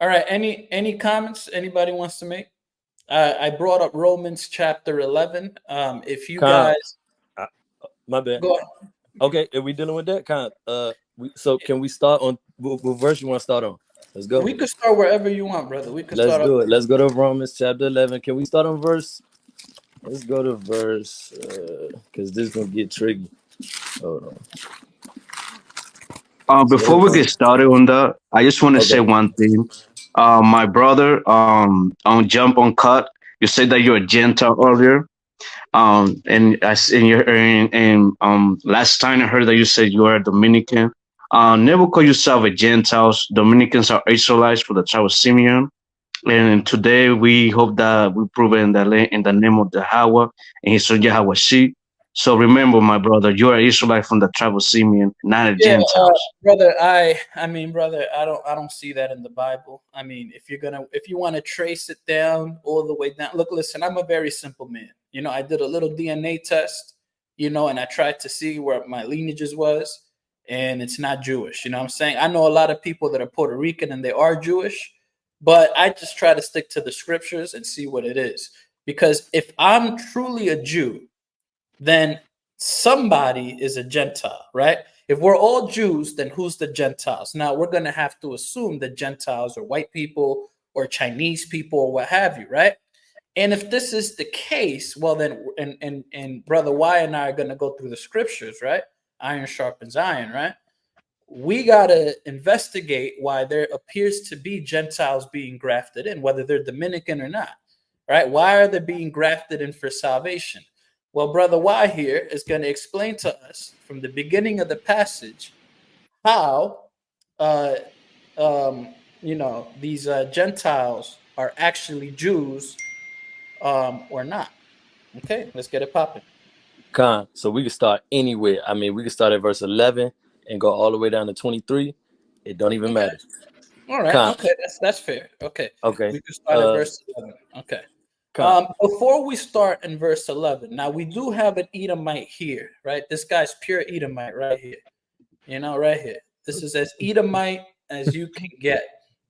All right. Any comments anybody wants to make? I brought up Romans chapter 11. If you Con, guys my bad. go ahead. Okay, are we dealing with that? Con, so can we start on what verse you want to start on? Let's go. We could start wherever you want, brother. We could Let's start up. do it. Let's go to Romans chapter 11. Can we start on verse? Let's go to verse, because this is gonna get tricky. Hold on. Before we get started on that, I just want to say Okay. one thing. My brother, on jump on cut, you said that you're a Gentile earlier. And as in your last time I heard that you said you are a Dominican. Never call yourself a Gentiles. Dominicans are Israelites for the tribe of Simeon. And today we hope that we prove it in the name of Yahweh and his son Yahweh Shi. So remember, my brother, you are Israelite from the tribe of Simeon, not a Yeah, Gentiles. brother. I mean, brother. I don't see that in the Bible. I mean, if you want to trace it down all the way down. Look, listen. I'm a very simple man. You know, I did a little DNA test. You know, and I tried to see where my lineages was, and it's not Jewish. You know what I'm saying? I know a lot of people that are Puerto Rican and they are Jewish, but I just try to stick to the scriptures and see what it is. Because if I'm truly a Jew, then somebody is a Gentile, right? If we're all Jews, then who's the Gentiles? Now we're going to have to assume that Gentiles are white people or Chinese people or what have you, right? And if this is the case, well then, and brother Y and I are going to go through the scriptures, right? Iron sharpens iron, right? We got to investigate why there appears to be Gentiles being grafted in, whether they're Dominican or not, right? Why are they being grafted in for salvation? Well, Brother Y here is going to explain to us from the beginning of the passage how, these Gentiles are actually Jews or not. Okay, let's get it popping. Con, so we can start anywhere. I mean, we can start at verse 11 and go all the way down to 23. It don't even matter. All right. Con. Okay, that's fair. Okay. Okay. We can start at verse 11. Okay. Before we start in verse 11, now we do have an Edomite here, right? This guy's pure Edomite right here. You know, right here. This is as Edomite as you can get.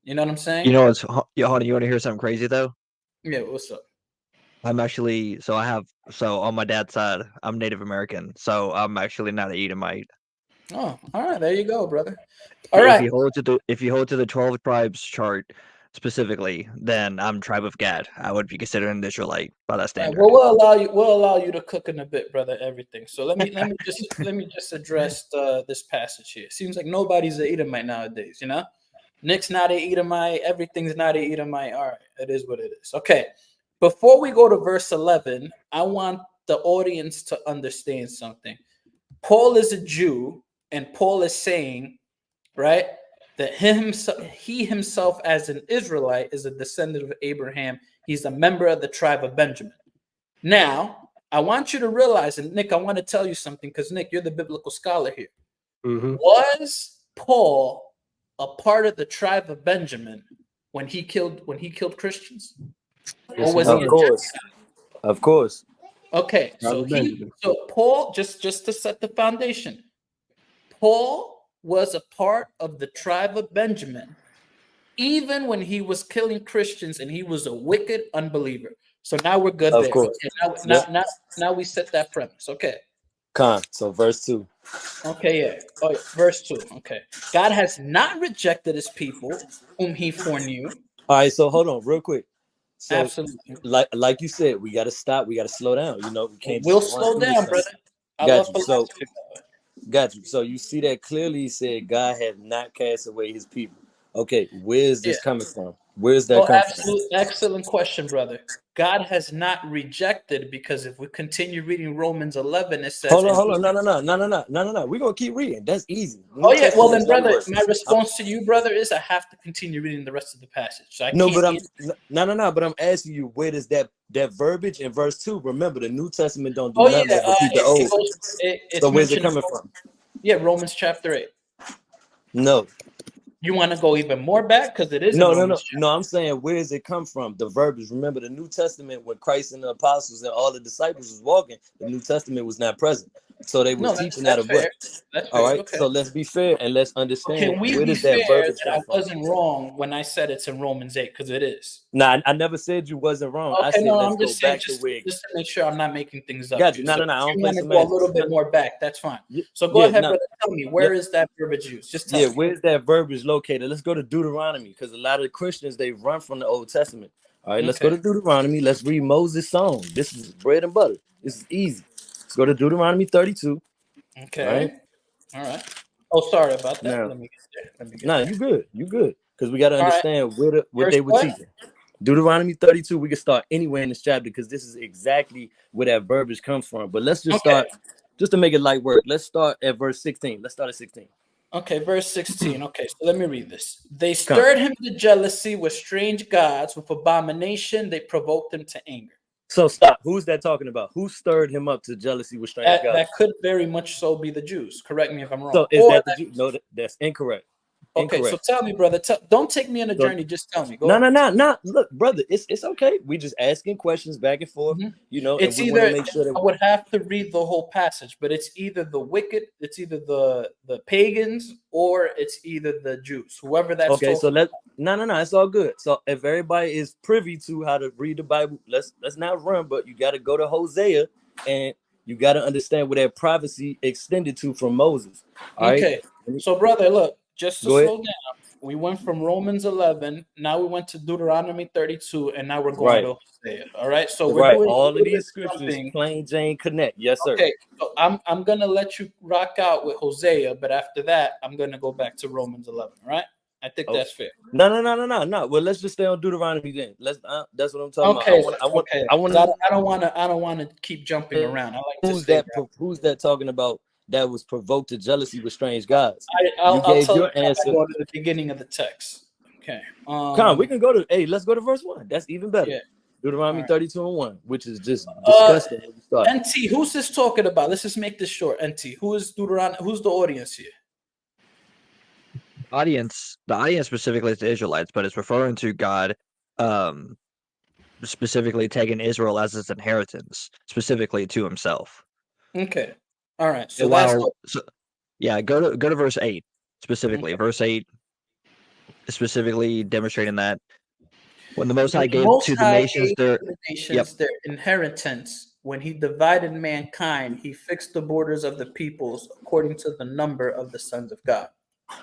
You know what I'm saying? You know, hold on. You want to hear something crazy though? Yeah. What's up? I'm actually on my dad's side, I'm Native American, so I'm actually not an Edomite. Oh, all right. There you go, brother. All right. If you hold to the 12 tribes chart specifically, then I'm tribe of Gad. I would be considered an Israelite by that standard. Well, we'll allow you to cook in a bit, brother. Everything. So let me just address this passage here. Seems like nobody's an Edomite nowadays. You know, Nick's not an Edomite. Everything's not an Edomite. All right, it is what it is. Okay. Before we go to verse 11, I want the audience to understand something. Paul is a Jew, and Paul is saying, right, that he himself as an Israelite is a descendant of Abraham. He's a member of the tribe of Benjamin. Now, I want you to realize, and Nick, I want to tell you something, because Nick, you're the biblical scholar here. Mm-hmm. Was Paul a part of the tribe of Benjamin when he killed Christians? Or was he? Of course. Okay, so Paul, just to set the foundation, Paul was a part of the tribe of Benjamin, even when he was killing Christians and he was a wicked unbeliever. So now we're good there. Course. Okay, now we set that premise. Okay. So verse 2. Okay, yeah. Oh, verse 2. Okay. God has not rejected his people whom he foreknew. All right, so hold on real quick. So, absolutely. Like you said, we got to stop. We got to slow down. You know, we can't. We'll slow down, brother. Got you. So you see that clearly. He said God had not cast away his people. Okay, where is this coming from? Where's that coming from? Excellent question, brother. God has not rejected, because if we continue reading Romans 11, it says. Hold on. No. We're gonna keep reading. That's easy. Oh yeah. Well then, brother, my response to you, brother, is I have to continue reading the rest of the passage. So but I'm asking you, where does that verbiage in verse 2? Remember, the New Testament don't do nothing but repeat the Old. So where's it coming from? Yeah, Romans chapter 8. No. You want to go even more back, because it is no. I'm saying, where does it come from? The verbiage. Remember, the New Testament, when Christ and the apostles and all the disciples was walking, the New Testament was not present. So they was teaching out of what? That's All fair. right. Okay. So let's be fair and let's understand Can we where be does fair that verbiage that come I from? wasn't wrong when I said it's in Romans 8? Because it is. Nah, I never said you wasn't wrong. I Okay, said no, let's I'm go just saying back to where. just to make sure I'm not making things up. Got you. Here. No, So no, no. I if don't you play want to go a semantics. little bit more back, that's fine. So go Yeah, ahead, no. brother. Tell me, where is that verbiage used? Just tell me. Where's that verbiage located? Let's go to Deuteronomy, because a lot of Christians, they run from the Old Testament. All right, let's go to Deuteronomy. Let's read Moses' song. This is bread and butter. This is easy. Let's go to Deuteronomy 32. Okay. All right. Oh, sorry about that. Now, Let me get there. nah, you good. You good. Because we got to All right. understand what Verse they were what? teaching. Deuteronomy 32, we can start anywhere in this chapter because this is exactly where that verbiage comes from. But let's just start, just to make it light work. Let's start at verse 16. Let's start at 16. Okay, verse 16. Okay, so let me read this. They stirred him to jealousy with strange gods, with abomination. They provoked him to anger. So stop. Who's that talking about? Who stirred him up to jealousy with strange gods? That could very much so be the Jews. Correct me if I'm wrong. So is that the Jews? No, that's incorrect. Okay, so tell me, brother. Don't take me on a journey. Just tell me. Go No. Look, brother, it's okay. We just asking questions back and forth. You know, it's and we either want to make sure that I would have to read the whole passage, but it's either the wicked, it's either the pagans, or it's either the Jews. Whoever that's okay. So no, it's all good. So if everybody is privy to how to read the Bible, let's not run, but you got to go to Hosea and you got to understand where that prophecy extended to from Moses. All right. So brother, look. Just to Go slow down, we went from Romans 11, now we went to Deuteronomy 32, and now we're going to Hosea. All right, so we're doing all of these scriptures, plain Jane connect. Yes, sir. Okay, so I'm gonna let you rock out with Hosea, but after that, I'm gonna go back to Romans 11. All right, I think that's fair. No. Well, let's just stay on Deuteronomy then. That's what I'm talking about. I don't want to keep jumping around. I like who's that talking about? That was provoked to jealousy with strange gods. I'll tell your answer. Go to the beginning of the text. Okay. Come on, we can go to. Hey, let's go to verse 1. That's even better. Yeah. Deuteronomy 32:1, which is just disgusting. NT, who's this talking about? Let's just make this short. NT, who is Deuteronomy? Who's the audience here? The audience specifically is the Israelites, but it's referring to God, specifically taking Israel as his inheritance, specifically to himself. Okay. All right. So go to verse 8 specifically. Verse 8 is specifically demonstrating that when the Most High gave to the nations their inheritance, when he divided mankind, he fixed the borders of the peoples according to the number of the sons of God.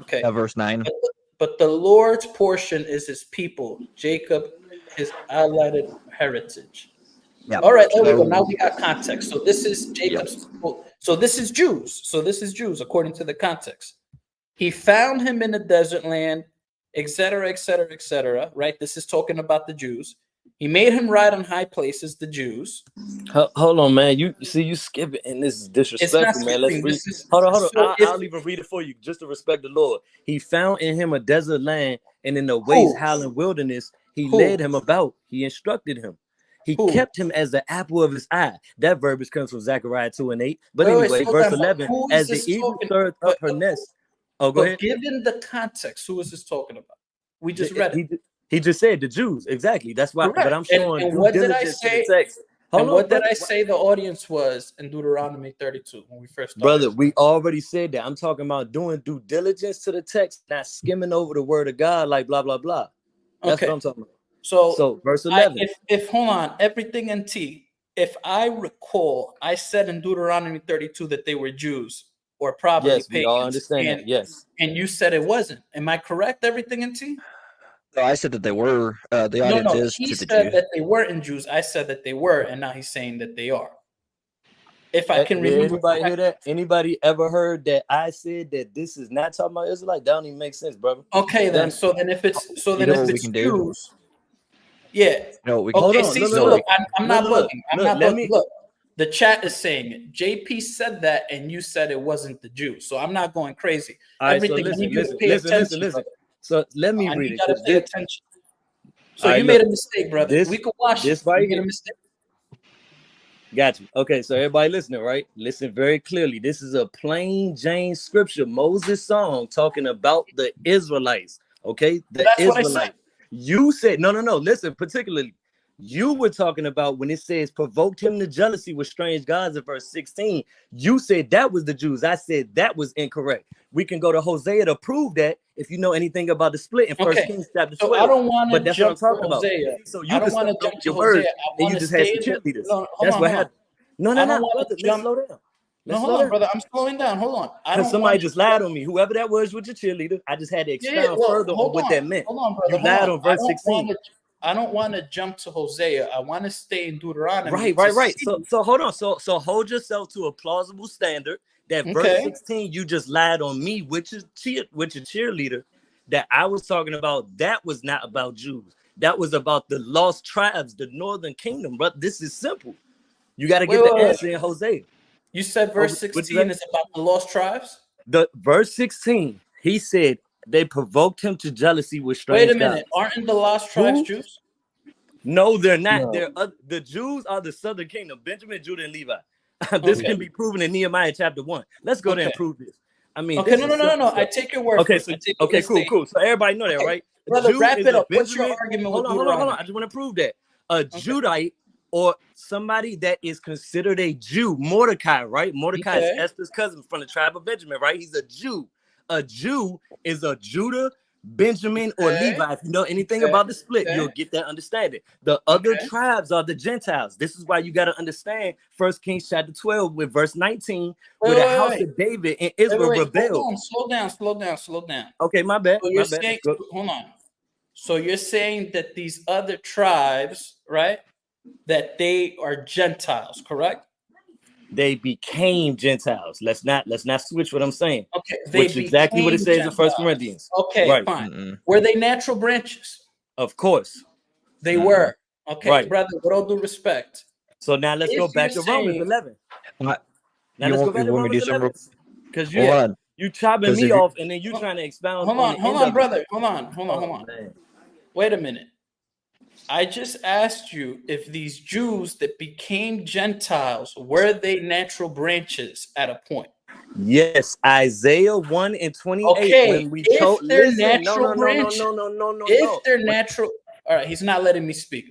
Okay. Verse 9. But the Lord's portion is his people, Jacob, his allotted heritage. Yep. All right, there we go. Now we got context. So this is Jacob's people. So this is Jews. According to the context. He found him in the desert land, etc., right? This is talking about the Jews. He made him ride on high places, the Jews. Hold on, man. You skip it, and this is disrespectful, man. Let's read. Hold on. I'll even read it for you, just to respect the Lord. He found in him a desert land, and in the waste howling wilderness, he led him about. He instructed him. He kept him as the apple of his eye. That verbiage comes from Zechariah 2:8. But anyway, verse 11, as the eagle stirs up her nest. Oh, go ahead. Given the context, who is this talking about? We just read it. He just said the Jews. Exactly. That's why. Correct. But I'm showing and what did I say? What did I say the audience was in Deuteronomy 32 when we first started? Brother, we already said that. I'm talking about doing due diligence to the text, not skimming over the word of God like blah, blah, blah. That's what I'm talking about. So verse 11. If hold on, everything in T. If I recall, I said in Deuteronomy 32 that they were Jews or probably pagans. We all understand that. Yes. And you said it wasn't. Am I correct? Everything in T? No, I said that they were. The audience is he to the said Jews. that they weren't Jews. I said that they were, and now he's saying that they are. If I can remember. Anybody hear that? Anybody ever heard that I said that this is not talking about Israelites? That don't even make sense, brother. Okay, then. So then if it's Jews. Yeah. No, we can. Okay, see, so look, I'm not bugging. I'm not bugging. Look, the chat is saying it. JP said that, and you said it wasn't the Jews. So I'm not going crazy. Everything. Listen. So let me read it. Pay attention. So you made a mistake, brother. We could watch this right here. Made a mistake. Got you. Okay, so everybody listening, right? Listen very clearly. This is a plain Jane scripture, Moses' song talking about the Israelites. Okay, the Israelites. You said no. Listen, particularly, You were talking about when it says provoked him to jealousy with strange gods in verse 16. You said that was the Jews. I said that was incorrect. We can go to Hosea to prove that if you know anything about the split in First Kings chapter 12. So I don't want to jump to Hosea. So I don't want to jump to Hosea. I want to stay in cheerleaders. No, That's what happened. No, brother. Let's slow down. Hold on, brother. I'm slowing down. Hold on. Because somebody just lied on me. Whoever that was with your cheerleader, I just had to expound further on what that meant. Hold on, brother. You lied on verse 16. I don't want to jump to Hosea. I want to stay in Deuteronomy. Right. So hold on. So hold yourself to a plausible standard that verse 16 you just lied on me, which is your cheerleader, that I was talking about. That was not about Jews. That was about the lost tribes, the northern kingdom. But this is simple. You got to get the answer in Hosea. You said verse 16 is about the lost tribes? The verse 16, he said they provoked him to jealousy with strange Wait a minute. gods. Aren't the lost tribes Jews? No, they're not. No. They're the Jews are the southern kingdom, Benjamin, Judah, and Levi. This can be proven in Nehemiah chapter 1. Let's go there and prove this. I mean, no. I take your word. Okay, cool. So everybody know that, right? Brother, wrap it up. What's your argument? Hold on. I just want to prove that a Judite or somebody that is considered a Jew, Mordecai, right? Mordecai is Esther's cousin from the tribe of Benjamin, right? He's a Jew. A Jew is a Judah, Benjamin, or Levi. If you know anything about the split, you'll get that understanding. The other tribes are the Gentiles. This is why you got to understand 1 Kings chapter 12 with verse 19, where the house of David and Israel rebelled. Slow down. Okay, my bad. Hold on. So you're saying that these other tribes, right, that they are Gentiles, correct? They became Gentiles. Let's not switch what I'm saying. Okay, which is exactly what it says in 1 Corinthians. Okay, fine. Were they natural branches? Of course. They were. Okay, brother, with all due respect. So now let's go back to Romans 11. Now let's go back to Romans 11. Because you chopping me off and then you trying to expound. Hold on, brother. Hold on. Man. Wait a minute. I just asked you if these Jews that became Gentiles, were they natural branches at a point? Yes, Isaiah 1 and 28. Okay, when we if they're natural branches. No. If they're natural, all right, he's not letting me speak.